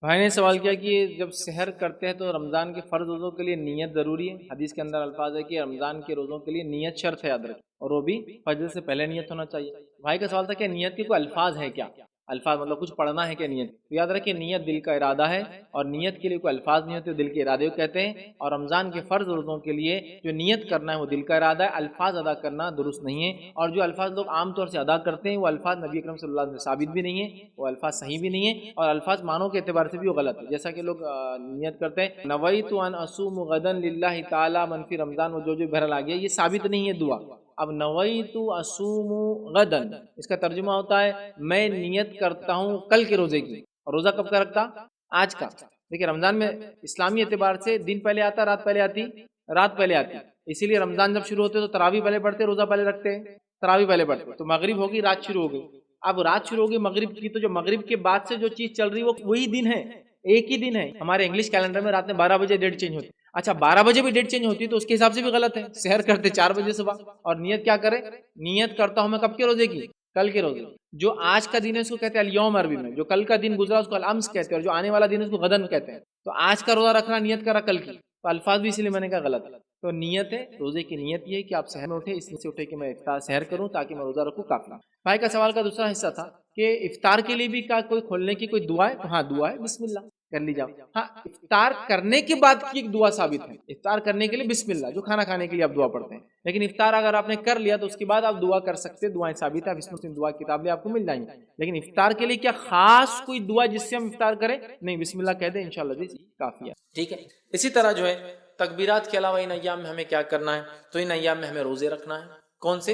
بھائی نے سوال کیا کہ جب سحر کرتے ہیں تو رمضان کے فرض روزوں کے لیے نیت ضروری ہے؟ حدیث کے اندر الفاظ ہے کہ رمضان کے روزوں کے لیے نیت شرط ہے، یاد رکھیں، اور وہ بھی فجر سے پہلے نیت ہونا چاہیے۔ بھائی کا سوال تھا کہ نیت کے کوئی الفاظ ہے کیا؟ الفاظ مطلب کچھ پڑھنا ہے کیا نیت؟ تو یاد رکھیں نیت دل کا ارادہ ہے، اور نیت کے لیے کوئی الفاظ نہیں ہوتے، دل کے ارادے کو کہتے ہیں۔ اور رمضان کے فرض روزوں کے لیے جو نیت کرنا ہے وہ دل کا ارادہ ہے، الفاظ ادا کرنا درست نہیں ہے۔ اور جو الفاظ لوگ عام طور سے ادا کرتے ہیں وہ الفاظ نبی اکرم صلی اللہ علیہ وسلم سے ثابت بھی نہیں ہے، وہ الفاظ صحیح بھی نہیں ہے، اور الفاظ معنوں کے اعتبار سے بھی وہ غلط ہے۔ جیسا کہ لوگ نیت کرتے ہیں نویت ان اصوم غدا للہ تعالی منفی رمضان، وہ جو بہرحال آ گیا، یہ ثابت نہیں ہے دعا۔ اب نویت اصوم غدا اس کا ترجمہ ہوتا ہے میں نیت کرتا ہوں کل کے روزے کی، اور روزہ کب کا رکھتا؟ آج کا۔ دیکھیں رمضان میں اسلامی اعتبار سے دن پہلے آتا، رات پہلے آتی، رات پہلے آتی، اسی لیے رمضان جب شروع ہوتے تو تراویح پہلے پڑھتے، روزہ پہلے رکھتے، تراویح پہلے پڑھتے، تو مغرب ہوگی، رات شروع ہو گئی۔ اب رات شروع ہوگی مغرب کی، تو جو مغرب کے بعد سے جو چیز چل رہی ہے وہ وہی دن ہے، ایک ہی دن ہے۔ ہمارے انگلش کیلنڈر میں رات میں 12 بجے ڈیٹ چینج ہوتی، اچھا 12 بجے بھی ڈیٹ چینج ہوتی ہے تو اس کے حساب سے بھی غلط ہے، سحر کرتے 4 بجے صبح، اور نیت کیا کرے؟ نیت کرتا ہوں میں کب کے روزے کی؟ کل کے روزے۔ جو آج کا دن ہے اس کو کہتے ہیں الیوم عربی میں، جو کل کا دن گزرا اس کو الامس کہتے ہیں، اور جو آنے والا دن ہے اس کو غدن کہتے ہیں۔ تو آج کا روزہ رکھنا نیت کرا کل کی، تو الفاظ بھی اسی لیے میں نے کہا غلط ہے۔ تو نیت ہے روزے کی، نیت یہ ہے کہ آپ سحر میں اٹھے، اس سے اٹھے کہ میں افطار سحر کروں تاکہ میں روزہ رکھوں، کافی۔ بھائی کا سوال کا دوسرا حصہ تھا کہ افطار کے لیے بھی کیا کوئی کھولنے کی کوئی دعا ہے؟ تو ہاں دعا ہے، بسم اللہ کر لی جاؤ۔ ہاں افطار کرنے کے بعد کی ایک دعا ثابت ہے، افطار کرنے کے لیے بسم اللہ، جو کھانا کھانے کے لیے آپ دعا پڑھتے ہیں، لیکن افطار اگر آپ نے کر لیا تو اس کے بعد آپ دعا کر سکتے، دعائیں ثابت ہے، بسم اللہ دعا کتاب میں آپ کو مل جائیں گی۔ لیکن افطار کے لیے کیا خاص کوئی دعا جس سے ہم افطار کریں؟ نہیں، بسم اللہ کہہ دیں انشاءاللہ جی کافی ہے، ٹھیک ہے۔ اسی طرح جو ہے تکبیرات کے علاوہ ان ایام میں ہمیں کیا کرنا ہے؟ تو ان ایام میں ہمیں روزے رکھنا ہے۔ کون سے؟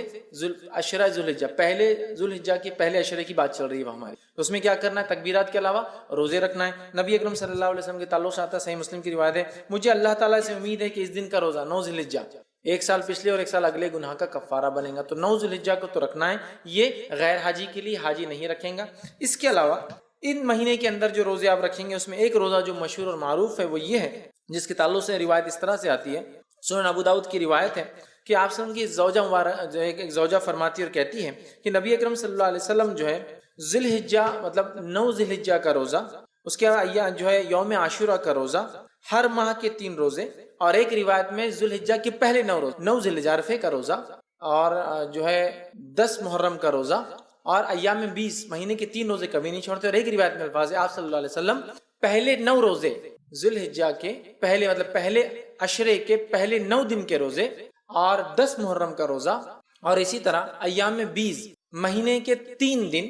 عشرہ ذوالحجہ، پہلے ذوالحجہ کے پہلے عشرے کی بات چل رہی ہے ہماری، تو اس میں کیا کرنا ہے؟ تکبیرات کے علاوہ روزے رکھنا ہے۔ نبی اکرم صلی اللہ علیہ وسلم کے تعلق سے آتا ہے، صحیح مسلم کی روایت ہے، مجھے اللہ تعالیٰ سے امید ہے کہ اس دن کا روزہ 9 ذوالحجہ، ایک سال پچھلے اور ایک سال اگلے گناہ کا کفارہ بنے گا، تو 9 ذوالحجہ کو تو رکھنا ہے، یہ غیر حاجی کے لیے، حاجی نہیں رکھیں گا۔ اس کے علاوہ ان مہینے کے اندر جو روزے آپ رکھیں گے اس میں ایک روزہ جو مشہور اور معروف ہے وہ یہ ہے، جس کے تعلق سے روایت اس طرح سے آتی ہے، سنن ابو داؤد کی روایت ہے کہ آپ صلی اللہ علیہ وسلم کی زوجہ مبارک جو ایک زوجہ فرماتی اور کہتی ہے کہ نبی اکرم صلی اللہ علیہ وسلم جو ہے ذوالحجہ مطلب 9 ذوالحجہ کا روزہ، اس کے بعد جو ہے یوم عاشورہ کا روزہ، ہر ماہ کے 3 روزے، اور ایک روایت میں ذوالحجہ کے پہلے 9 روزے، 9 ذوالحجہ عرفے کا روزہ، اور جو ہے 10 محرم کا روزہ، اور ایام میں 20 مہینے کے 3 روزے کبھی نہیں چھوڑتے۔ اور ایک روایت میں الفاظ ہے آپ صلی اللہ علیہ وسلم پہلے 9 روزے ذوالحجہ کے پہلے مطلب پہلے عشرے کے پہلے 9 دن کے روزے، اور 10 محرم کا روزہ، اور اسی طرح ایام میں 20 مہینے کے 3 دن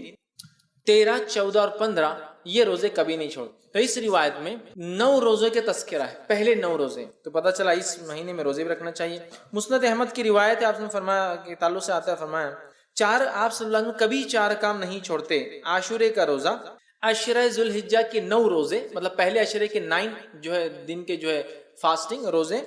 13 14 اور 15 یہ روزے کبھی نہیں چھوڑ۔ تو اس روایت میں 9 روزے کے تذکرہ ہے، پہلے 9 روزے، تو پتہ چلا اس مہینے میں روزے بھی رکھنا چاہیے۔ مسند احمد کی روایت ہے، آپ نے فرمایا کہ تعلق سے آتا ہے، فرمایا آپ صلی اللہ علیہ وسلم کبھی 4 کام نہیں چھوڑتے، عاشورے کا روزہ، عشرہ ذوالحجہ کے 9 روزے مطلب پہلے عشرے کے 9 جو ہے دن کے جو ہے فاسٹنگ روزے،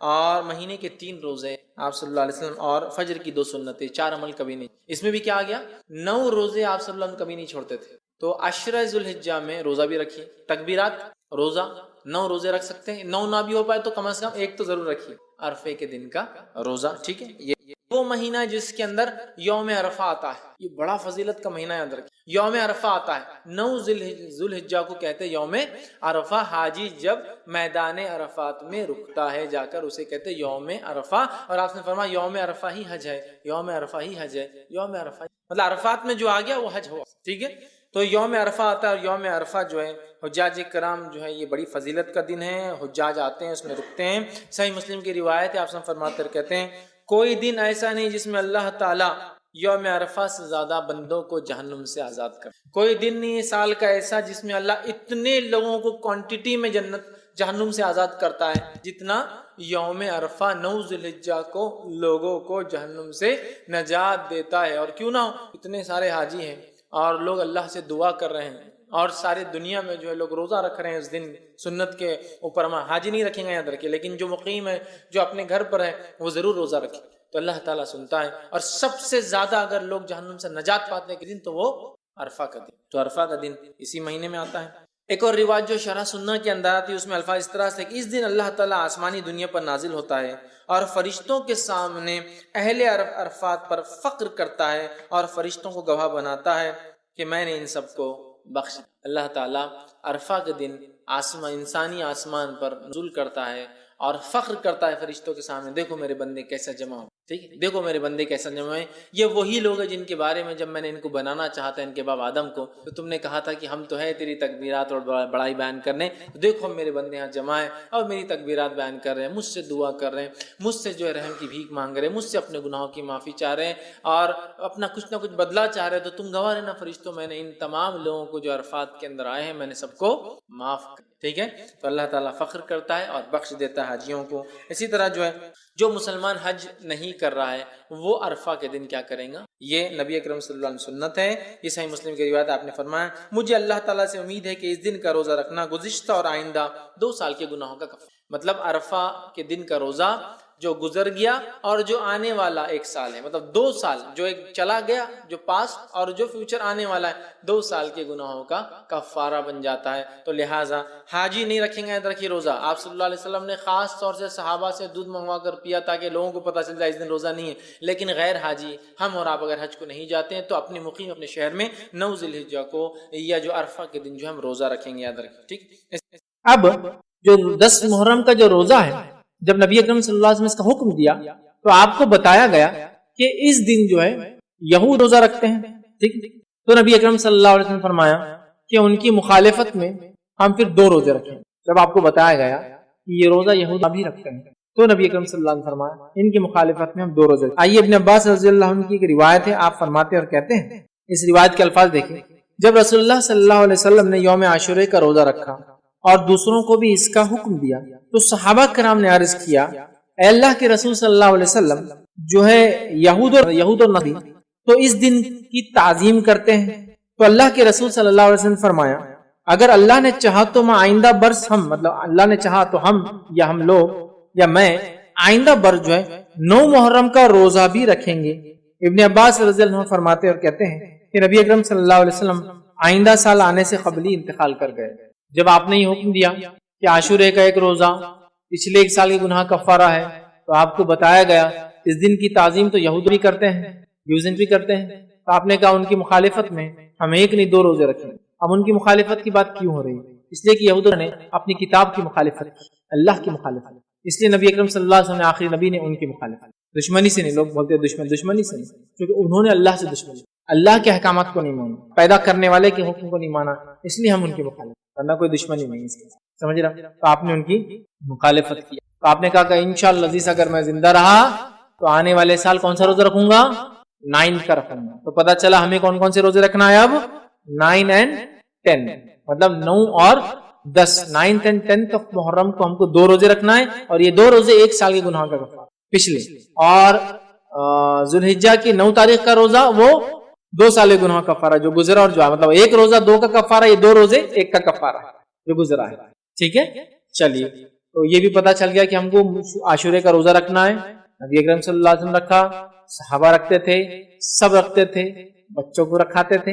اور مہینے کے 3 روزے آپ صلی اللہ علیہ وسلم، اور فجر کی 2 سنتیں، 4 عمل کبھی نہیں۔ اس میں بھی کیا آ گیا؟ 9 روزے آپ صلی اللہ علیہ وسلم کبھی نہیں چھوڑتے تھے۔ تو عشرہ ذوالحجہ میں روزہ بھی رکھیے، تکبیرات، روزہ، 9 روزے رکھ سکتے ہیں، 9 نہ بھی ہو پائے تو کم از کم ایک تو ضرور رکھیے، عرفے کے دن کا روزہ، ٹھیک ہے۔ یہ وہ مہینہ جس کے اندر یوم عرفہ آتا ہے، یہ بڑا فضیلت کا مہینہ یاد رکھیں، یوم عرفہ آتا ہے، 9 ذوالحجہ کو کہتے ہیں یوم عرفہ، حاجی جب میدان عرفات میں رکتا ہے جا کر اسے کہتے ہیں یوم عرفہ، اور آپ نے فرمایا یوم عرفہ ہی حج ہے، یوم عرفہ ہی حج ہے، یوم عرفہ مطلب عرفات میں جو آ گیا وہ حج ہوا، ٹھیک ہے۔ تو یوم عرفہ آتا ہے، اور یوم عرفہ جو ہے حجاج کرام جو ہے یہ بڑی فضیلت کا دن ہے، حجاج آتے ہیں اس میں رکتے ہیں۔ صحیح مسلم کی روایت ہے، آپ سے فرماتے کہتے ہیں کوئی دن ایسا نہیں جس میں اللہ تعالیٰ یوم عرفہ سے زیادہ بندوں کو جہنم سے آزاد کر، کوئی دن نہیں سال کا ایسا جس میں اللہ اتنے لوگوں کو کوانٹٹی میں جہنم سے آزاد کرتا ہے جتنا یوم عرفہ 9 ذوالحجہ کو لوگوں کو جہنم سے نجات دیتا ہے۔ اور کیوں نہ ہو، اتنے سارے حاجی ہیں اور لوگ اللہ سے دعا کر رہے ہیں، اور سارے دنیا میں جو ہے لوگ روزہ رکھ رہے ہیں اس دن سنت کے اوپر، ہم حاجی نہیں رکھیں گے یاد رکھیں، لیکن جو مقیم ہے جو اپنے گھر پر ہے وہ ضرور روزہ رکھیں، تو اللہ تعالیٰ سنتا ہے۔ اور سب سے زیادہ اگر لوگ جہنم سے نجات پاتے ہیں کہ دن تو وہ عرفہ کا دن، تو عرفہ کا دن اسی مہینے میں آتا ہے۔ ایک اور روایت جو شرح سنہ کے اندر آتی ہے اس میں الفاظ اس طرح سے کہ اس دن اللہ تعالیٰ آسمانی دنیا پر نازل ہوتا ہے اور فرشتوں کے سامنے اہل عرفات پر فخر کرتا ہے اور فرشتوں کو گواہ بناتا ہے کہ میں نے ان سب کو بخش. اللہ تعالیٰ عرفہ کے دن انسانی آسمان پر نزول کرتا ہے اور فخر کرتا ہے فرشتوں کے سامنے، دیکھو میرے بندے کیسا جمع ہو، ٹھیک ہے، دیکھو میرے بندے کیسا جمع ہے. یہ وہی لوگ ہیں جن کے بارے میں جب میں نے ان کو بنانا چاہا تھا، ان کے باپ آدم کو، تو تم نے کہا تھا کہ ہم تو ہے تیری تکبیرات اور بڑائی بیان کرنے، دیکھو میرے بندے یہاں جمع ہیں اور میری تکبیرات بیان کر رہے ہیں، مجھ سے دعا کر رہے ہیں، مجھ سے جو ہے رحم کی بھیک مانگ رہے ہیں، مجھ سے اپنے گناہوں کی معافی چاہ رہے ہیں اور اپنا کچھ نہ کچھ بدلہ چاہ رہے ہیں. تو تم گواہ رہنا فرشتوں، میں نے ان تمام لوگوں کو جو عرفات کے اندر آئے ہیں میں نے سب کو معاف کر. ٹھیک ہے، تو اللہ تعالیٰ فخر کرتا ہے اور بخش دیتا ہے حاجیوں کو. اسی طرح جو مسلمان حج نہیں کر رہا ہے وہ عرفہ کے دن کیا کریں گا؟ یہ نبی اکرم صلی اللہ علیہ وسلم سنت ہے. یہ صحیح مسلم کی روایت، آپ نے فرمایا مجھے اللہ تعالیٰ سے امید ہے کہ اس دن کا روزہ رکھنا گزشتہ اور آئندہ 2 سال کے گناہوں کا کفارہ. مطلب عرفہ کے دن کا روزہ جو گزر گیا اور جو آنے والا 1 سال ہے، مطلب 2 سال، جو ایک چلا گیا جو پاس اور جو فیوچر آنے والا ہے، 2 سال کے گناہوں کا کفارہ بن جاتا ہے. تو لہٰذا حاجی نہیں رکھیں گے یاد رکھیے روزہ. آپ صلی اللہ علیہ وسلم نے خاص طور سے صحابہ سے دودھ منگوا کر پیا تاکہ لوگوں کو پتہ چل جائے اس دن روزہ نہیں ہے. لیکن غیر حاجی، ہم اور آپ اگر حج کو نہیں جاتے ہیں تو اپنے مقیم اپنے شہر میں 9 ذی الحجہ کو یا جو عرفہ کے دن جو ہم روزہ رکھیں گے یاد رکھیں. ٹھیک. اب جو 10 محرم کا جو روزہ ہے، جب نبی اکرم صلی اللہ علیہ وسلم نے اس کا حکم دیا تو آپ کو بتایا گیا کہ اس دن جو ہے یہود روزہ رکھتے ہیں. ٹھیک. تو نبی اکرم صلی اللہ علیہ وسلم نے فرمایا کہ ان کی مخالفت میں ہم پھر 2 روزے رکھیں. جب آپ کو بتایا گیا کہ یہ روزہ یہود بھی رکھتے ہیں تو نبی اکرم صلی اللہ علیہ وسلم نے فرمایا ان کی مخالفت میں ہم 2 روزے رکھیں. آئیے ابن عباس رضی اللہ عنہ کی ایک روایت ہے، آپ فرماتے اور کہتے ہیں، اس روایت کے الفاظ دیکھیں، جب رسول اللہ صلی اللہ علیہ وسلم نے یوم عاشورے کا روزہ رکھا اور دوسروں کو بھی اس کا حکم دیا تو صحابہ کرام نے عرض کیا، اے اللہ کے رسول صلی اللہ علیہ وسلم، جو ہے یہود اور نبی تو اس دن کی تعظیم کرتے ہیں. تو اللہ کے رسول صلی اللہ علیہ وسلم نے فرمایا اگر اللہ نے چاہا تو میں آئندہ برس ہم، مطلب اللہ نے چاہا تو ہم لوگ یا میں آئندہ برس جو ہے 9 محرم کا روزہ بھی رکھیں گے. ابن عباس رضی اللہ عنہ فرماتے اور کہتے ہیں کہ نبی اکرم صلی اللہ علیہ وسلم آئندہ سال آنے سے قبل ہی انتقال کر گئے. جب آپ نے یہ حکم دیا کہ عاشورے کا ایک روزہ پچھلے 1 سال کے گناہ کفارہ ہے تو آپ کو بتایا گیا اس دن کی تعظیم تو یہود بھی کرتے ہیں، یوزن بھی کرتے ہیں. تو آپ نے کہا ان کی مخالفت میں ہم 1 نہیں 2 روزے رکھیں. اب ان کی مخالفت کی بات کیوں ہو رہی ہے؟ اس لیے کہ یہود نے اپنی کتاب کی مخالفت کی، اللہ کی مخالفت. اس لیے نبی اکرم صلی اللہ علیہ وسلم نے آخری نبی نے ان کی مخالفت، دشمنی سے نہیں. لوگ بولتے ہیں دشمنی سے نہیں، کیونکہ انہوں نے اللہ سے دشمنی، اللہ کے احکامات کو نہیں مانا، پیدا کرنے والے کے حکم کو نہیں مانا، اس لیے ہم ان کی مخالفت، ورنہ کوئی دشمنی نہیں ہے. سمجھ رہا؟ تو آپ نے ان کی مخالفت کی. تو آپ نے کہا کہ انشاءاللہ عزیز اگر میں زندہ رہا تو آنے والے سال کون سا روزہ رکھوں گا؟ 9 کا رکھوں گا. تو پتہ چلا ہمیں کون کون سے روزے رکھنا ہے اب؟ 9 اور 10، مطلب 9 اور 10، 9 اور 10 تک محرم کو ہم کو 2 روزے رکھنا ہے اور یہ 2 روزے 1 سال کے گناہ کا کفارہ پچھلے، اور ذو الحجہ کی 9 تاریخ کا روزہ وہ 2 سال کے گناہ کا کفارہ جو گزرا، اور جو مطلب 1 روزہ 2 کا کفارہ، یہ 2 روزے 1 کا کفارہ جو گزرا ہے. ٹھیک ہے. چلیے، تو یہ بھی پتا چل گیا کہ ہم کو عاشورے کا روزہ رکھنا ہے. نبی اکرم صلی اللہ علیہ وسلم رکھا، صحابہ رکھتے تھے، سب رکھتے تھے، بچوں کو رکھاتے تھے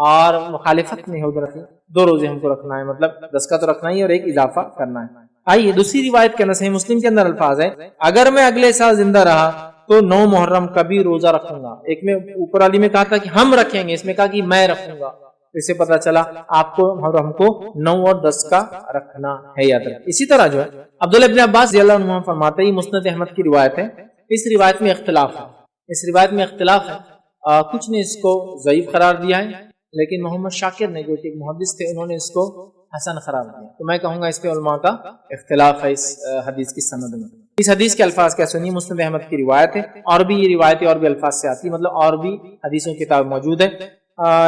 اور مخالفت نہیں ہوتی رکھی. 2 روزے ہم کو رکھنا ہے، مطلب 10 کا تو رکھنا ہی اور 1 اضافہ کرنا ہے. آئیے دوسری روایت کے اندر صحیح مسلم کے اندر الفاظ ہے، اگر میں اگلے سال زندہ رہا تو 9 محرم کا بھی روزہ رکھوں گا. ایک میں اوپر والی میں کہا تھا کہ ہم رکھیں گے، اس میں کہا کہ میں رکھوں گا. اس سے پتا چلا آپ کو اور ہم کو 9 اور 10 کا رکھنا ہے، یاد رکھیں. اسی طرح جو ہے عبداللہ ابن عباس رضی اللہ عنہ فرماتے ہیں، مسند احمد کی روایت ہے، اس روایت میں اختلاف ہے. کچھ نے اس کو ضعیف قرار دیا ہے، لیکن محمد شاکر نے جو کہ ایک محدث تھے انہوں نے اس کو حسن قرار دیا. تو میں کہوں گا اس پہ علماء کا اختلاف ہے اس حدیث کی سند میں. اس حدیث کے الفاظ کیا سنیے، مسند احمد کی روایت ہے، اور بھی یہ روایتیں اور بھی الفاظ سے آتی، مطلب اور بھی حدیثوں کی کتاب موجود ہے.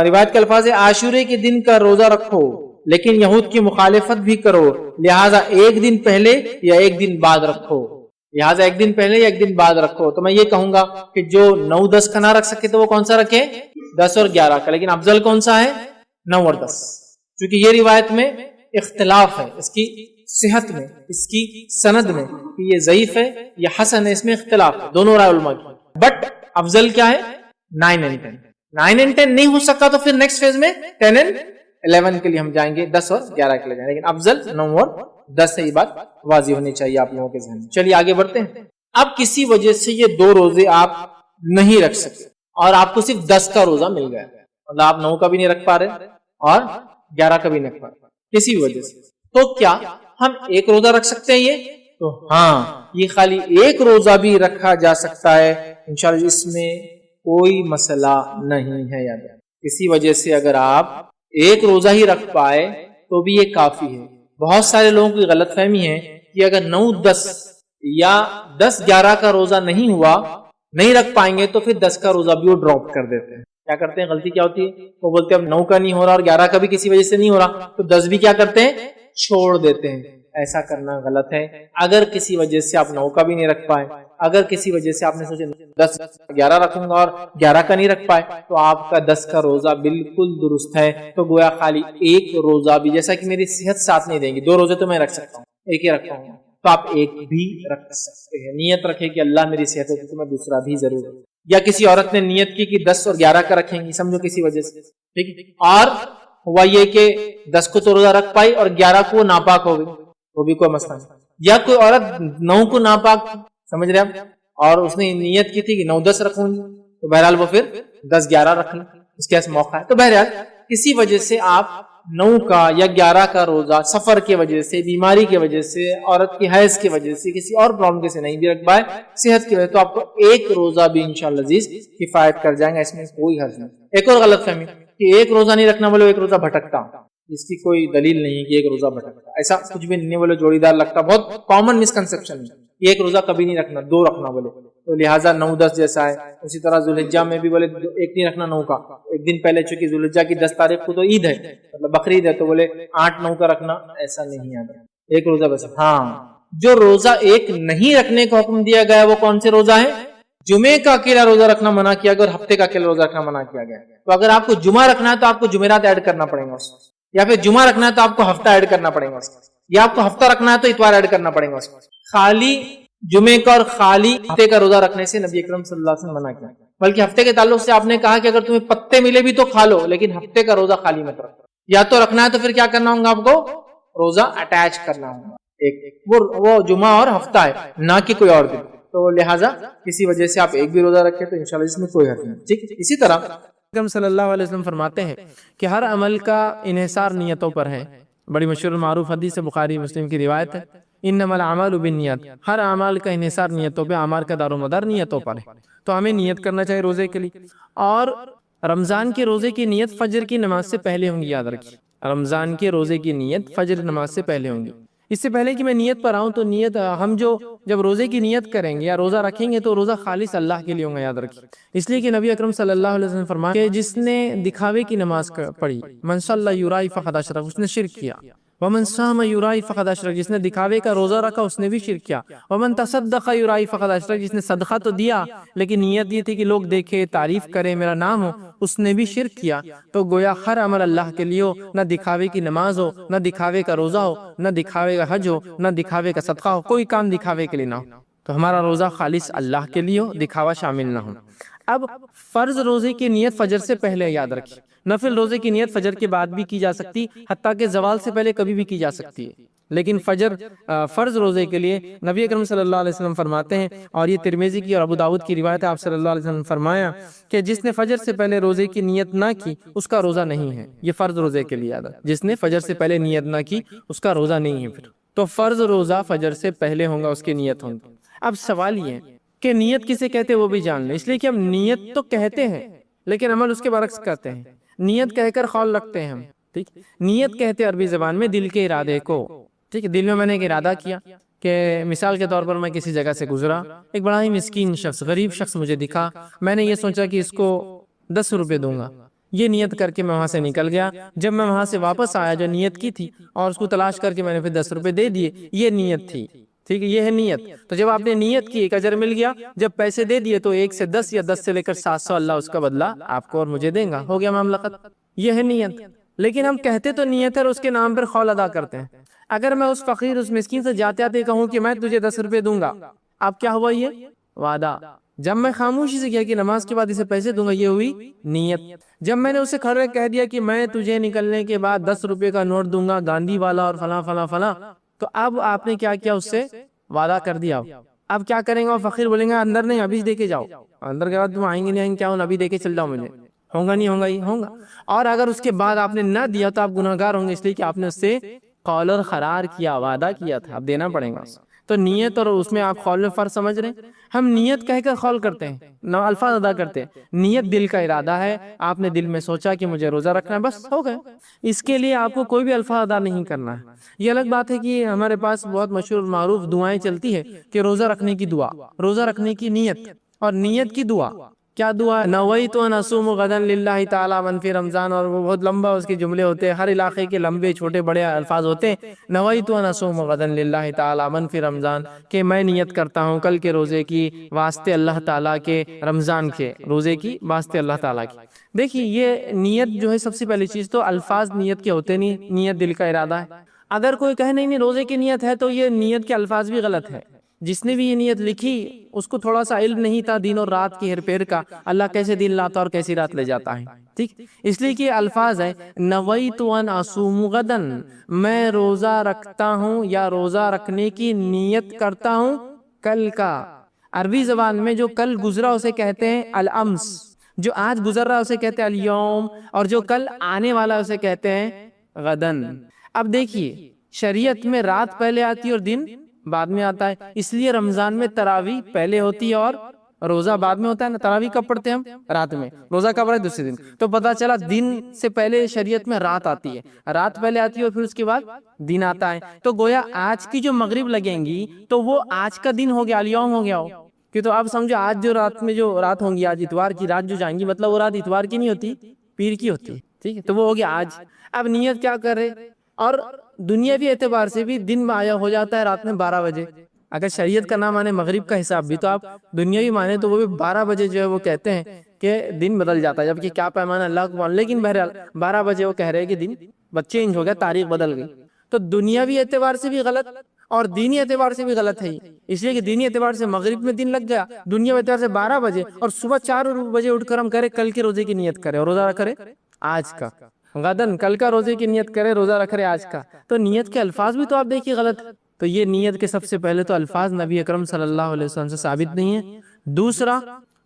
روایت کے الفاظ ہے، عاشورے کے دن کا روزہ رکھو لیکن یہود کی مخالفت بھی کرو، لہٰذا 1 دن پہلے یا 1 دن بعد رکھو. لہٰذا 1 دن پہلے یا 1 دن بعد رکھو. تو میں یہ کہوں گا کہ جو 9-10 کا نہ رکھ سکے تو وہ کون سا رکھے؟ 10 اور 11 کا. لیکن افضل کون سا ہے؟ 9 اور 10. کیونکہ یہ روایت میں اختلاف ہے، اس کی صحت میں، اس کی سند میں، کہ یہ ضعیف ہے یا حسن ہے، اس میں اختلاف ہے، دونوں رائے علماء کی. بٹ افضل کیا ہے؟ 9 اور 10. 9 اور 10 نہیں ہو سکتا تو پھر نیکسٹ فیز میں 10 اور 11 کے لیے ہم جائیں گے، 10 اور 11 کے لیے جائیں گے. لیکن افضل 9 اور 10 سے، یہ بات واضح ہونی چاہیے آپ لوگوں کے ذہن میں. چلیے آگے بڑھتے ہیں. اب کسی وجہ سے یہ 2 روزے آپ نہیں رکھ سکتے اور آپ کو صرف 10 کا روزہ مل گیا، مطلب آپ 9 کا بھی نہیں رکھ پا رہے اور 11 کا بھی نہیں رکھ پائے کسی وجہ سے، تو کیا ہم ایک روزہ رکھ سکتے ہیں؟ یہ تو ہاں، یہ خالی ایک روزہ بھی رکھا جا سکتا ہے انشاءاللہ، اس میں کوئی مسئلہ نہیں ہے۔ یاد رکھیں کسی وجہ سے اگر آپ ایک روزہ ہی رکھ پائے تو بھی یہ کافی ہے۔ بہت سارے لوگوں کی غلط فہمی ہے کہ اگر 9-10 یا 10-11 کا روزہ نہیں ہوا، نہیں رکھ پائیں گے تو پھر 10 کا روزہ بھی وہ ڈراپ کر دیتے ہیں۔ کیا کرتے ہیں؟ غلطی کیا ہوتی ہے؟ وہ بولتے ہیں اب 9 کا نہیں ہو رہا اور 11 کا بھی کسی وجہ سے نہیں ہو رہا تو 10 بھی کیا کرتے ہیں؟ چھوڑ دیتے ہیں۔ ایسا کرنا غلط ہے۔ اگر کسی وجہ سے آپ 9 کا بھی نہیں رکھ پائے، اگر کسی وجہ سے آپ نے سوچے 10-11 رکھوں گا اور 11 کا نہیں رکھ پائے تو آپ کا 10 کا روزہ بالکل درست ہے۔ تو گویا خالی ایک روزہ بھی، جیسا کہ میری صحت ساتھ نہیں دیں گی، 2 روزے تو میں رکھ سکتا ہوں، ایک ہی رکھتا ہوں، تو آپ ایک بھی رکھ سکتے ہیں۔ نیت رکھے کہ اللہ میری صحت ہوتی تو میں دوسرا بھی ضرور رکھوں۔ یا کسی عورت نے نیت کی کہ 10 اور 11 کا رکھیں گی، سمجھو کسی وجہ سے، ٹھیک ہے، اور ہوا یہ کہ 10 کو تو روزہ رکھ پائی اور 11 کو ناپاک ہو گئی، وہ بھی کوئی مسئلہ نہیں۔ یا کوئی عورت 9 کو ناپاک، سمجھ رہے آپ، اور اس نے نیت کی تھی کہ 9-10 رکھوں گی، تو بہرحال وہ پھر 10-11 رکھ لیں، اس کے پاس موقع ہے۔ تو بہرحال کسی وجہ سے آپ 9 کا یا 11 کا روزہ سفر کی وجہ سے، بیماری کی وجہ سے، عورت کی حیض کی وجہ سے، کسی اور پرابلم کی سے نہیں بھی رکھ پائے، صحت کی وجہ سے، تو آپ کو ایک روزہ بھی انشاءاللہ عزیز کفایت کر جائیں گا، اس میں کوئی حرج نہیں۔ ایک اور غلط فہمی کہ ایک روزہ نہیں رکھنا بولے ایک روزہ بھٹکتا، اس کی کوئی دلیل نہیں ہے کہ ایک روزہ بھٹکتا، ایسا کچھ بھی نہیں بولے جوڑی دار لگتا، بہت کامن مسکنسپشن ہے۔ ایک روزہ کبھی نہیں رکھنا، 2 رکھنا بولے، تو لہٰذا 9-10 جیسا ہے۔ اسی طرح ذوالحجہ میں بھی بولے ایک نہیں رکھنا 9 کا، ایک دن پہلے، چونکہ ذوالحجہ کی 10 تاریخ کو تو عید ہے، مطلب بقرعید ہے، تو بولے 8-9 کا رکھنا، ایسا نہیں ہے، ایک روزہ بس۔ ہاں، جو روزہ ایک نہیں رکھنے کا حکم دیا گیا وہ کون سے روزہ ہے؟ جمعے کا اکیلا روزہ رکھنا منع کیا گیا اور ہفتے کا اکیلا روزہ رکھنا منع کیا گیا۔ تو اگر آپ کو جمعہ رکھنا ہے تو آپ کو جمعرات ایڈ کرنا پڑے گا اس میں، یا پھر جمعہ رکھنا ہے تو آپ کو ہفتہ ایڈ کرنا پڑے گا اس میں، یا آپ کو ہفتہ رکھنا ہے تو اتوار ایڈ کرنا پڑے گا اس میں۔ خالی جمعے کا اور خالی ہفتے کا روزہ رکھنے سے نبی اکرم صلی اللہ علیہ وسلم منع کیا، بلکہ ہفتے کے تعلق سے آپ نے کہا کہ اگر تمہیں پتے ملے بھی تو کھا لو، لیکن ہفتے کا روزہ خالی مت رکھو۔ یا تو رکھنا ہے تو پھر کیا کرنا ہوگا آپ کو؟ روزہ اٹیچ کرنا ہوگا، ایک وہ جمعہ اور ہفتہ ہے، نہ کہ کوئی اور دن۔ تو لہٰذا کسی وجہ سے آپ ایک بھی روزہ رکھیں تو انشاءاللہ اس میں کوئی حرج نہیں، ٹھیک ہے۔ اسی طرح اکرم صلی اللہ علیہ وسلم فرماتے ہیں کہ ہر عمل کا انحصار نیتوں پر ہے، بڑی مشہور معروف حدیث بخاری مسلم کی روایت ہے، انما الاعمال بالنیات، ہر اعمال کا انحصار نیتوں پہ، اعمال کا دار و مدار نیتوں پر ہے۔ تو ہمیں نیت کرنا چاہیے روزے کے لیے، اور رمضان کے روزے کی نیت فجر کی نماز سے پہلے ہوں گی، یاد رکھیے، رمضان کے روزے کی نیت فجر نماز سے پہلے ہوں گی۔ اس سے پہلے کہ میں نیت پر آؤں تو نیت ہم جب روزے کی نیت کریں گے یا روزہ رکھیں گے تو روزہ خالص اللہ کے لیے ہوگا، یاد رکھیے، اس لیے کہ نبی اکرم صلی اللہ علیہ وسلم فرمایا کہ جس نے دکھاوے کی نماز پڑھی، من صلی یرائی فقد اشرک، اس نے شرک کیا، ومن صام یرائی فقد اشرک، جس نے دکھاوے کا روزہ رکھا اس نے بھی شرک کیا، ومن تصدق یرائی فقد اشرک، جس نے صدقہ تو دیا لیکن نیت یہ تھی کہ لوگ دیکھے، تعریف کرے، میرا نام ہو، اس نے بھی شرک کیا۔ تو گویا ہر عمل اللہ کے لیے ہو، نہ دکھاوے کی نماز ہو، نہ دکھاوے کا روزہ ہو، نہ دکھاوے کا حج ہو، نہ دکھاوے کا صدقہ ہو، کوئی کام دکھاوے کے لیے نہ ہو، تو ہمارا روزہ خالص اللہ کے لیے ہو، دکھاوا شامل نہ ہو۔ اب فرض روزے کی نیت فجر سے پہلے، یاد رکھیے، نفل روزے کی نیت فجر کے بعد بھی کی جا سکتی، حتیٰ کہ زوال سے پہلے کبھی بھی کی جا سکتی ہے، لیکن فرض روزے کے لیے نبی اکرم صلی اللہ علیہ وسلم فرماتے ہیں، اور یہ ترمذی کی اور ابو داؤد کی روایت ہے، آپ صلی اللہ علیہ وسلم فرمایا کہ جس نے فجر سے پہلے روزے کی نیت نہ کی اس کا روزہ نہیں ہے۔ یہ فرض روزے کے لیے، جس نے فجر سے پہلے نیت نہ کی اس کا روزہ نہیں ہے۔ پھر تو فرض روزہ فجر سے پہلے ہوگا، اس کی نیت ہوگی۔ اب سوال یہ ہے کہ نیت کسے کہتے ہیں وہ بھی جان لیں، اس لیے کہ ہم نیت تو کہتے ہیں لیکن عمل اس کے برعکس کرتے ہیں۔ نیت کہہ کر قول رکھتے ہیں ہم، ٹھیک، نیت کہتے ہیں عربی زبان میں دل کے ارادے کو، ٹھیک ہے، دل میں نے ایک ارادہ کیا کہ مثال کے طور پر میں کسی جگہ سے گزرا، ایک بڑا ہی مسکین شخص، غریب شخص مجھے دکھا، میں نے یہ سوچا کہ اس کو 10 روپے دوں گا، یہ نیت کر کے میں وہاں سے نکل گیا۔ جب میں وہاں سے واپس آیا جو نیت کی تھی اور اس کو تلاش کر کے میں نے پھر 10 روپے دے دیے، یہ نیت تھی، ٹھیک ہے، یہ ہے نیت۔ تو جب آپ نے نیت کی ایک اجر مل گیا، جب پیسے دے دیے تو 1 سے 10 یا 10 سے لے کر 700 اللہ اس کا بدلہ آپ کو اور مجھے دیں گا، ہو گیا معاملہ ختم، یہ ہے نیت۔ لیکن ہم کہتے تو نیت ہے اور اس کے نام پر قول ادا کرتے ہیں۔ اگر میں اس فقیر، اس مسکین سے جاتے آتے کہوں کہ میں تجھے 10 روپے دوں گا، اب کیا ہوا؟ یہ وعدہ۔ جب میں خاموشی سے کیا کہ نماز کے بعد اسے پیسے دوں گا، یہ ہوئی نیت۔ جب میں نے اسے کھڑے کہہ دیا کہ میں تجھے نکلنے کے بعد 10 روپے کا نوٹ دوں گا، گاندھی والا اور فلاں فلاں فلاں، تو اب آپ نے کیا کیا؟ اس سے وعدہ کر دیا۔ اب کیا کریں گے؟ فقیر بولیں گے اندر نہیں، ابھی دے کے جاؤ، اندر کے بعد تم آئیں گے نہیں آئیں گے کیا، ابھی دے کے چل جاؤ مجھے، ہوگا نہیں ہوگا ہی ہوگا. اور اگر اس کے بعد آپ نے نہ دیا تو آپ گناہگار ہوں گے، اس لیے کہ آپ نے اس سے قول اور قرار کیا، وعدہ کیا تھا، اب دینا پڑے گا. تو نیت اور اس میں آپ قول میں فرق سمجھ رہے ہیں. ہم نیت کہہ کر قول کرتے ہیں، نہ الفاظ ادا کرتے ہیں. نیت دل کا ارادہ ہے، آپ نے دل میں سوچا کہ مجھے روزہ رکھنا ہے، بس ہو گئے. اس کے لیے آپ کو کوئی بھی الفاظ ادا نہیں کرنا ہے. یہ الگ بات ہے کہ ہمارے پاس بہت مشہور معروف دعائیں چلتی ہے کہ روزہ رکھنے کی دعا، روزہ رکھنے کی نیت اور نیت کی دعا. کیا دعا؟ نویت ان اصوم غدا للہ تعالی من فی رمضان. اور وہ بہت لمبا اس کے جملے ہوتے ہیں، ہر علاقے کے لمبے چھوٹے بڑے الفاظ ہوتے ہیں. نویت ان اصوم غدا للہ تعالی من فی رمضان، کہ میں نیت کرتا ہوں کل کے روزے کی واسطے اللہ تعالیٰ کے، رمضان کے روزے کی واسطے اللہ تعالیٰ کی. دیکھیے یہ نیت جو ہے سب سے پہلی چیز تو الفاظ نیت کے ہوتے نہیں، نیت دل کا ارادہ ہے. اگر کوئی کہے نہیں روزے کی نیت ہے تو یہ نیت کے الفاظ بھی غلط ہے. جس نے بھی یہ نیت لکھی اس کو تھوڑا سا علم نہیں تھا دین اور رات کی ہیر پھیر کا، اللہ کیسے دن لاتا اور کیسی رات لے جاتا ہے. ٹھیک، اس لیے کہ الفاظ ہے نویت ان اصوم غدن، میں روزہ رکھتا ہوں یا روزہ رکھنے کی نیت کرتا ہوں کل کا. عربی زبان میں جو کل گزرا اسے کہتے ہیں الامس، جو آج گزر رہا اسے کہتے ہیں الیوم، اور جو کل آنے والا اسے کہتے ہیں غدن. اب دیکھیے شریعت میں رات پہلے آتی ہے اور دن بعد میں آتا ہے، اس لیے رمضان میں تراویح پہلے ہوتی ہے اور روزہ بعد میں ہوتا ہے نا. تراویح کب پڑھتے ہیں ہم؟ رات میں. روزہ کب رہے؟ دوسرے دن. تو پتا چلا دن سے پہلے شریعت میں رات آتی ہے، رات پہلے آتی ہے اور پھر اس کے بعد دن آتا ہے. تو گویا آج کی جو مغرب لگیں گی تو وہ آج کا دن ہو گیا، الیوم ہو گیا ہو. کہ تو آپ سمجھو آج جو رات میں جو رات ہوں گی، آج اتوار کی رات جو جائیں گی، مطلب وہ رات اتوار کی نہیں ہوتی، پیر کی ہوتی ہے. ٹھیک ہے، تو وہ ہو گیا آج. اب نیت کیا کر رہے؟ اور دنیاوی اعتبار سے بھی دن میں آیا ہو جاتا ہے رات میں 12 بجے. اگر شریعت کا نام مانے مغرب کا حساب بھی، تو آپ دنیاوی مانے تو وہ بھی 12 بجے جو ہے وہ کہتے ہیں کہ دن بدل جاتا ہے، جبکہ کیا پیمانہ اللہ کو مان. لیکن بہرحال 12 بجے وہ کہہ رہے ہیں کہ دن چینج ہو گیا، تاریخ بدل گئی. تو دنیاوی اعتبار سے بھی غلط اور دینی اعتبار سے بھی غلط ہے. اس لیے کہ دینی اعتبار سے مغرب میں دن لگ گیا، دنیاوی اعتبار سے 12 بجے، اور صبح 4 بجے اٹھ کر ہم کرے کل کے روزے کی نیت کرے اور روزہ کرے آج کا. غدن کل کا روزے کی نیت کرے، روزہ رکھ رہے آج کا. تو نیت کے الفاظ بھی تو آپ دیکھیے غلط. تو یہ نیت کے سب سے پہلے تو الفاظ نبی اکرم صلی اللہ علیہ وسلم سے ثابت نہیں ہے. دوسرا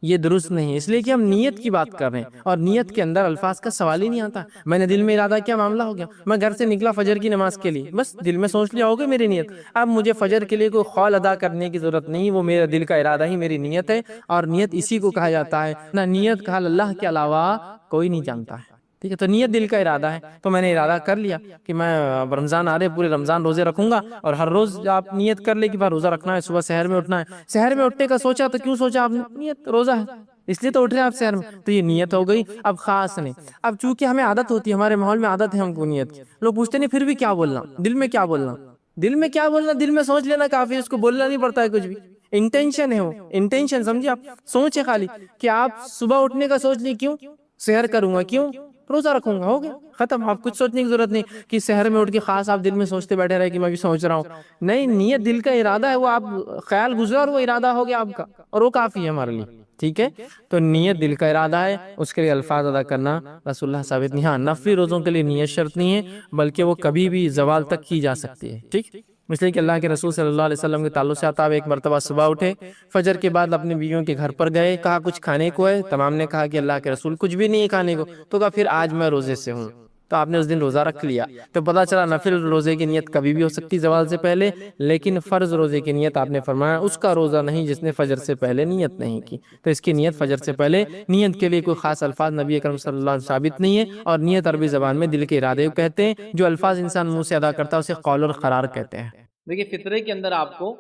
یہ درست نہیں ہے، اس لیے کہ ہم نیت کی بات کر رہے ہیں اور نیت کے اندر الفاظ کا سوال ہی نہیں آتا. میں نے دل میں ارادہ کیا، معاملہ ہو گیا. میں گھر سے نکلا فجر کی نماز کے لیے، بس دل میں سوچ لیا ہوگا میری نیت. اب مجھے فجر کے لیے کوئی قول ادا کرنے کی ضرورت نہیں، وہ میرا دل کا ارادہ ہی میری نیت ہے. اور نیت اسی کو کہا جاتا ہے، نہ نیت کا حال اللہ کے علاوہ کوئی نہیں جانتا ہے. ٹھیک ہے، تو نیت دل کا ارادہ ہے. تو میں نے ارادہ کر لیا کہ میں رمضان آ رہے پورے رمضان روزے رکھوں گا، اور ہر روز آپ نیت کر لے کہ بھائی روزہ رکھنا ہے، صبح سحر میں اٹھنا ہے. سحر میں اٹھنے کا سوچا تو کیوں سوچا آپ نے؟ نیت روزہ ہے اس لیے تو اٹھ رہے ہیں آپ سحر میں، تو یہ نیت ہو گئی. اب خاص نہیں. اب چونکہ ہمیں عادت ہوتی ہے، ہمارے ماحول میں عادت ہے ہم کو نیت کی. لوگ پوچھتے نہیں پھر بھی کیا بولنا، دل میں کیا بولنا. دل میں کیا بولنا؟ دل میں سوچ لینا کافی، اس کو بولنا نہیں پڑتا ہے کچھ بھی. انٹینشن ہے، وہ انٹینشن سمجھے آپ، سوچ ہے خالی کہ آپ صبح اٹھنے کا سوچ لی، کیوں سحر کروں گا، کیوں روزہ رکھوں گا، ہو گیا ختم. آپ کچھ سوچنے کی ضرورت نہیں کہ سحر میں اٹھ کے خاص آپ دل میں سوچتے بیٹھے رہے کہ میں بھی سوچ رہا ہوں. نہیں، نیت دل کا ارادہ ہے، وہ آپ خیال گزرا اور وہ ارادہ ہو گیا آپ کا، اور وہ کافی ہے ہمارے لیے. ٹھیک ہے، تو نیت دل کا ارادہ ہے، اس کے لیے الفاظ ادا کرنا رسول اللہ ثابت نہیں. ہاں نفلی روزوں کے لیے نیت شرط نہیں ہے، بلکہ وہ کبھی بھی زوال تک کی جا سکتی ہے. ٹھیک، اس لیے کہ اللہ کے رسول صلی اللہ علیہ وسلم کے تعلق سے آتا ہے، ایک مرتبہ صبح اٹھے، فجر کے بعد اپنے بیویوں کے گھر پر گئے، کہا کچھ کھانے کو ہے؟ تمام نے کہا کہ اللہ کے رسول کچھ بھی نہیں کھانے کو. تو کہا پھر آج میں روزے سے ہوں. تو آپ نے اس دن روزہ رکھ لیا. تو پتا چلا نفل روزے کی نیت کبھی بھی ہو سکتی زوال سے پہلے، لیکن فرض روزے کی نیت آپ نے فرمایا اس کا روزہ نہیں جس نے فجر سے پہلے نیت نہیں کی. تو اس کی نیت فجر سے پہلے. نیت کے لیے کوئی خاص الفاظ نبی اکرم صلی اللہ علیہ وسلم ثابت نہیں ہے، اور نیت عربی زبان میں دل کے ارادے کو کہتے ہیں. جو الفاظ انسان منہ سے ادا کرتا ہے اسے قول اور قرار کہتے ہیں. دیکھیے فطرے کے اندر آپ کو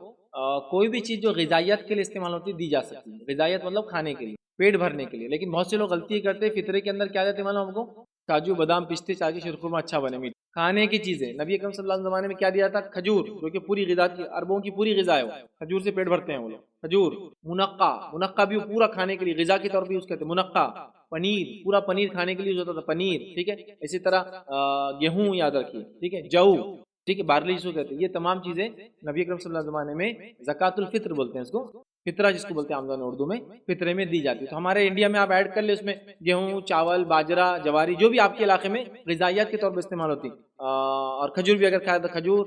کوئی بھی چیز جو غذائیت کے لیے استعمال ہوتی ہے دی جا سکتی ہے. غذائیت مطلب کھانے کے لیے، پیٹ بھرنے کے لیے. لیکن بہت سے لوگ غلطی کرتے ہیں، فطرے کے اندر کیا دیتے معلوم ہم کو؟ کاجو بادام پستے چاہے شیرخرما اچھا بنے میٹھا. کھانے کی چیزیں نبی اکرم صلی اللہ علیہ وسلم زمانے میں کیا دیا تھا؟ کھجور، جو کہ پوری غذا کی، عربوں کی پوری غذا ہے، وہ کھجور سے پیٹ بھرتے ہیں وہ لوگ. کھجور، منقع بھی پورا کھانے کے لیے غذا کے طور پہ یوز کرتے ہیں. منقع پنیر، پورا پنیر کھانے کے لیے یوز ہوتا تھا، پنیر. ٹھیک ہے، اسی طرح گیہوں یاد رکھیے. ٹھیک ہے، جو، ٹھیک ہے، بارلی جس کو کہتے ہیں. یہ تمام چیزیں نبی اکرم صلی اللہ علیہ وسلم زمانے میں زکوٰۃ الفطر بولتے ہیں اس کو، فطرہ جس کو بولتے ہیں عام اردو میں، فطرے میں دی جاتی ہے. تو ہمارے انڈیا میں آپ ایڈ کر لیں اس میں گیہوں، چاول، باجرہ، جواری، جو بھی آپ کے علاقے میں غذائیت کے طور پر استعمال ہوتی. اور کھجور بھی اگر کھایا تو کھجور،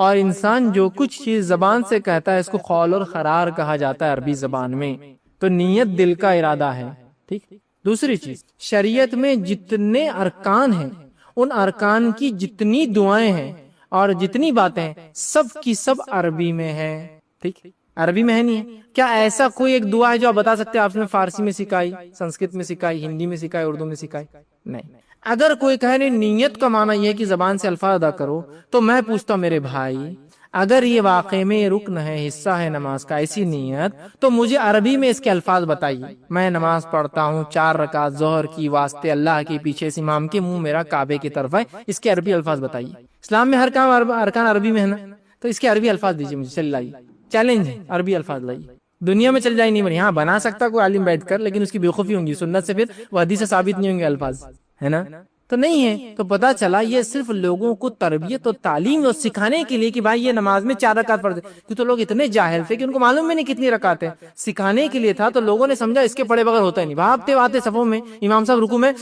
اور انسان جو کچھ چیز زبان سے کہتا ہے اس کو قول اور قرار کہا جاتا ہے عربی زبان میں. تو نیت دل کا ارادہ ہے. ٹھیک. دوسری چیز، شریعت میں جتنے ارکان ہیں ان ارکان کی جتنی دعائیں ہیں اور جتنی باتیں ہیں سب کی سب عربی میں ہے. ٹھیک، عربی میں ہے نہیں ہے. کیا ایسا کوئی ایک دعا ہے جو آپ بتا سکتے ہیں آپ نے فارسی میں سکھائی، سنسکرت میں سکھائی، ہندی میں سکھائی، اردو میں سکھائی؟ نہیں. اگر کوئی کہے نہیں نیت کا معنی یہ ہے کہ زبان سے الفاظ ادا کرو، تو میں پوچھتا ہوں میرے بھائی، اگر یہ واقعے میں رکن ہے، حصہ ہے نماز کا ایسی نیت، تو مجھے عربی میں اس کے الفاظ بتائیے. میں نماز پڑھتا ہوں 4 رکعت ظہر کی واسطے اللہ کے پیچھے، اس امام کے منہ میرا کعبے کی طرف ہے، اس کے عربی الفاظ بتائیے. اسلام میں ہر کام ارکان عربی میں ہے نا، تو اس کے عربی الفاظ دیجیے مجھے. چل لائیے، چیلنج ہے، عربی الفاظ لائیے. دنیا میں چل جائے نہیں بنی، ہاں بنا سکتا کوئی عالم بیٹھ کر، لیکن اس کی بےوقوفی ہوں گی، سنت سے پھر وہ حدیث سے ثابت نہیں ہوں گے الفاظ، ہے نا. تو نہیں ہے. تو پتا چلا یہ صرف لوگوں کو تربیت اور تعلیم اور سکھانے کے لیے کہ بھائی یہ نماز میں 4 رکعت پڑھتے، کہ تو لوگ اتنے جاہل تھے کہ ان کو معلوم بھی نہیں کتنی رکعت ہے. سکھانے کے لیے تھا، تو لوگوں نے سمجھا اس کے پڑھے بغیر ہوتا ہی نہیں. بھاگتے آتے صفوں میں، امام صاحب رکوع میں،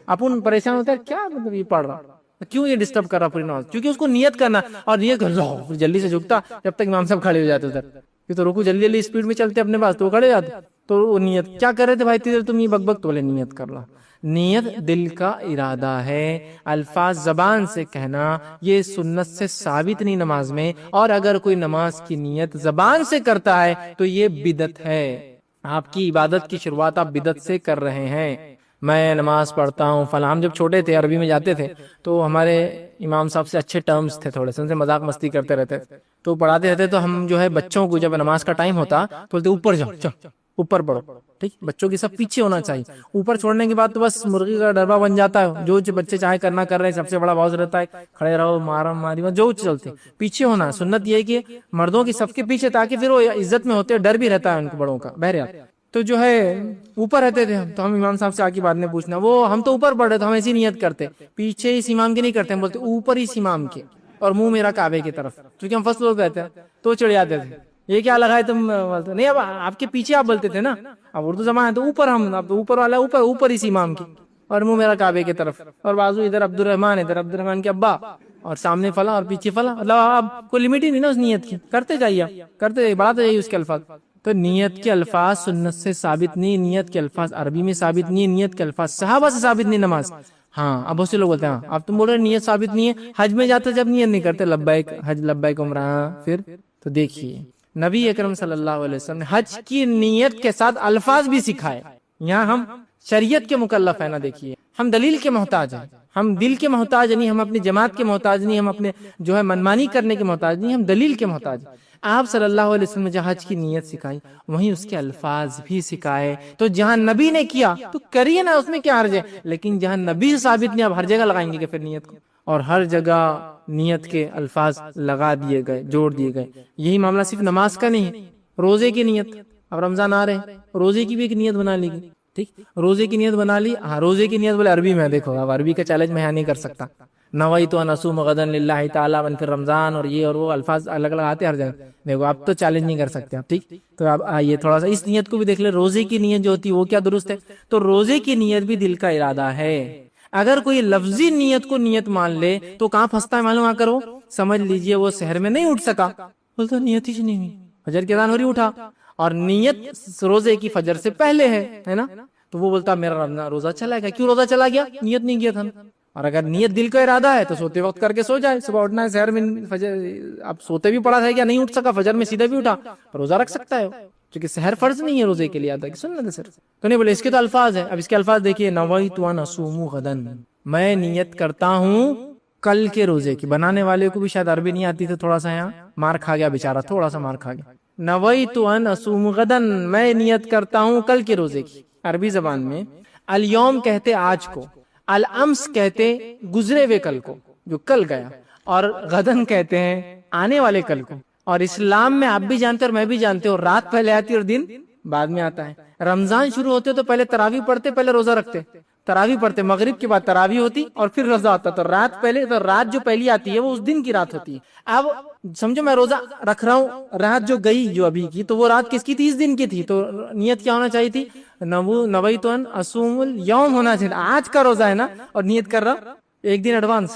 اپن پریشان ہوتا ہے کیا مطلب یہ پڑھ رہا، کیوں یہ ڈسٹرب کر رہا پوری نماز. کیونکہ اس کو نیت کرنا، اور نیت کر جلدی سے جھکتا جب تک امام صاحب کھڑے ہو جاتے ادھر. یہ تو رکوع جلدی جلدی اسپیڈ میں چلتے اپنے پاس، تو وہ کھڑے جاتے. تو وہ نیت کیا کر رہے تھے بھائی تیرے تم یہ بک بک، تو بولے نیت کر رہا. نیت دل کا ارادہ ہے. الفاظ زبان سے کہنا یہ سنت سے ثابت نہیں نماز میں. اور اگر کوئی نماز کی نیت زبان سے کرتا ہے تو یہ بدعت ہے. آپ کی عبادت کی شروعات آپ بدعت سے کر رہے ہیں. میں نماز پڑھتا ہوں فلاں. ہم جب چھوٹے تھے عربی میں جاتے تھے تو ہمارے امام صاحب سے اچھے ٹرمز تھے، تھوڑے سے ان سے مذاق مستی کرتے رہتے، تو پڑھاتے رہتے. تو ہم جو ہے بچوں کو جب نماز کا ٹائم ہوتا تو بولتے اوپر جاؤ، چل اوپر پڑھو. ٹھیک، بچوں کی سب پیچھے ہونا چاہیے. اوپر چھوڑنے کے بعد تو بس مرغی کا ڈربا بن جاتا ہے. جو بچے چاہے کرنا کر رہے ہیں، سب سے بڑا باؤس رہتا ہے کھڑے رہو، مارم ماری جو چلتے. پیچھے ہونا سنت یہ ہے کہ مردوں کی سب کے پیچھے، تاکہ پھر وہ عزت میں ہوتے، ڈر بھی رہتا ہے ان کو بڑوں کا. بہرحال تو جو ہے اوپر رہتے تھے ہم. تو ہم امام صاحب سے آ کے بعد میں پوچھنا، وہ ہم تو اوپر پڑھ رہے تو ہم ایسی نیت کرتے، پیچھے اس امام کی نہیں کرتے، ہم بولتے اوپر اس امام کے اور منہ میرا کعبے کی طرف، کیونکہ ہم فصل لوگ رہتے ہیں. تو چڑھ جاتے تھے یہ کیا لگا ہے تم بولتے نہیں. اب آپ کے پیچھے آپ بولتے تھے نا، اب اردو زبان ہے تو اوپر، ہم اب اوپر والا اوپر، اوپر اس امام کی اور منہ میرا کعبے کی طرف، اور بازو ادھر عبد الرحمان، ادھر عبد الرحمان کے ابا، اور سامنے فلاں اور پیچھے فلاں. اللہ آپ کو لمٹ ہی نہیں نا اس نیت کی، کرتے جائیے کرتے جائیے، بڑھاتے جائیے اس کے الفاظ. تو نیت کے الفاظ سنت سے ثابت نہیں، نیت کے الفاظ عربی میں ثابت نہیں، نیت کے الفاظ صحابہ سے ثابت نہیں نماز. ہاں اب بہت سے لوگ بولتے ہیں اب تم بول رہے نیت ثابت نہیں ہے، حج میں جاتے جب نیت نہیں کرتے لبیک حج لبیک عمرہ. پھر تو دیکھیے نبی اکرم صلی اللہ علیہ وسلم نے حج کی نیت کے ساتھ الفاظ بھی سکھائے. یہاں ہم شریعت کے مکلف ہیں نا. دیکھیے ہم دلیل کے محتاج ہیں، ہم دل کے محتاج نہیں، ہم اپنی جماعت کے محتاج نہیں، ہم اپنے جو ہے منمانی کرنے کے محتاج نہیں، ہم دلیل کے محتاج. آپ صلی اللہ علیہ وسلم نے جہاں حج کی نیت سکھائی وہیں اس کے الفاظ بھی سکھائے. تو جہاں نبی نے کیا تو کریے نا، اس میں کیا حرج ہے. لیکن جہاں نبی سے ثابت نہیں، آپ ہر جگہ لگائیں گے کہ پھر نیت کو، اور ہر جگہ نیت کے الفاظ لگا دیے گئے، جوڑ دیے گئے. یہی معاملہ صرف نماز کا نہیں ہے، روزے کی نیت. اب رمضان آ رہے ہیں، روزے کی بھی ایک نیت بنا لی گئی. ٹھیک، روزے کی نیت بنا لی. ہاں روزے کی نیت بولے عربی میں، دیکھو اب عربی کا چیلنج میں نہیں کر سکتا. نویت ان اصوم غدا للہ تعالی من فی رمضان، اور یہ اور وہ الفاظ الگ الگ آتے ہر جگہ. دیکھو آپ تو چیلنج نہیں کر سکتے آپ. ٹھیک، تو اب آئیے تھوڑا سا اس نیت کو بھی دیکھ لیں. روزے کی نیت جو ہوتی ہے وہ کیا درست ہے؟ تو روزے کی نیت بھی دل کا ارادہ ہے. اگر کوئی لفظی نیت کو نیت مان لے تو کہاں پھنستا ہے معلوم؟ آ کر وہ سمجھ لیجئے وہ سحر میں نہیں اٹھ سکا، بولتا نیت ہی نہیں ہوئی، فجر کی اذان ہو رہی اٹھا، اور نیت روزے کی فجر سے پہلے ہے نا. تو وہ بولتا میرا روزہ چلا گیا. کیوں روزہ چلا گیا؟ نیت نہیں کیا تھا. اور اگر نیت دل کا ارادہ ہے تو سوتے وقت کر کے سو جائے، صبح اٹھنا ہے سحر میں فجر، اب سوتے بھی پڑا تھا کیا نہیں اٹھ سکا، فجر میں سیدھا بھی اٹھا، روزہ رکھ سکتا ہے، کیونکہ سحر فرض نہیں ہے روزے کے لیے. آتا ہے سنت ہے صرف. تو نہیں بولے اس کے تو الفاظ ہیں. اب اس کے الفاظ دیکھیے، نویت ان اصوم غدا، میں نیت کرتا ہوں کل کے روزے کی. بنانے والے کو بھی شاید عربی نہیں آتی تو تھوڑا سا یہاں مار کھا گیا بیچارہ، تھوڑا سا مار کھا گیا. نویت ان اصوم غدا، میں نیت کرتا ہوں کل کے روزے کی. عربی زبان میں الیوم کہتے آج کو، الامس کہتے گزرے ہوئے کل کو جو کل گیا، اور غدن کہتے ہیں آنے والے کل کو. اور اسلام میں آپ بھی جانتے اور میں بھی جانتے ہو رات پہلے آتی اور دن بعد میں آتا ہے. رمضان شروع ہوتے تو پہلے تراویح پڑھتے، پہلے روزہ رکھتے، تراویح پڑھتے، مغرب کے بعد تراویح ہوتی اور پھر روزہ آتا. تو رات پہلے، تو رات جو پہلی آتی ہے وہ اس دن کی رات ہوتی ہے. اب سمجھو میں روزہ رکھ رہا ہوں، رات جو گئی جو ابھی کی تو وہ رات کس کی تھی؟ اس دن کی تھی. تو نیت کیا ہونا چاہیے تھی؟ نویت ان اصوم الیوم ہونا چاہیے. آج کا روزہ ہے نا، اور نیت کر رہا ایک دن ایڈوانس.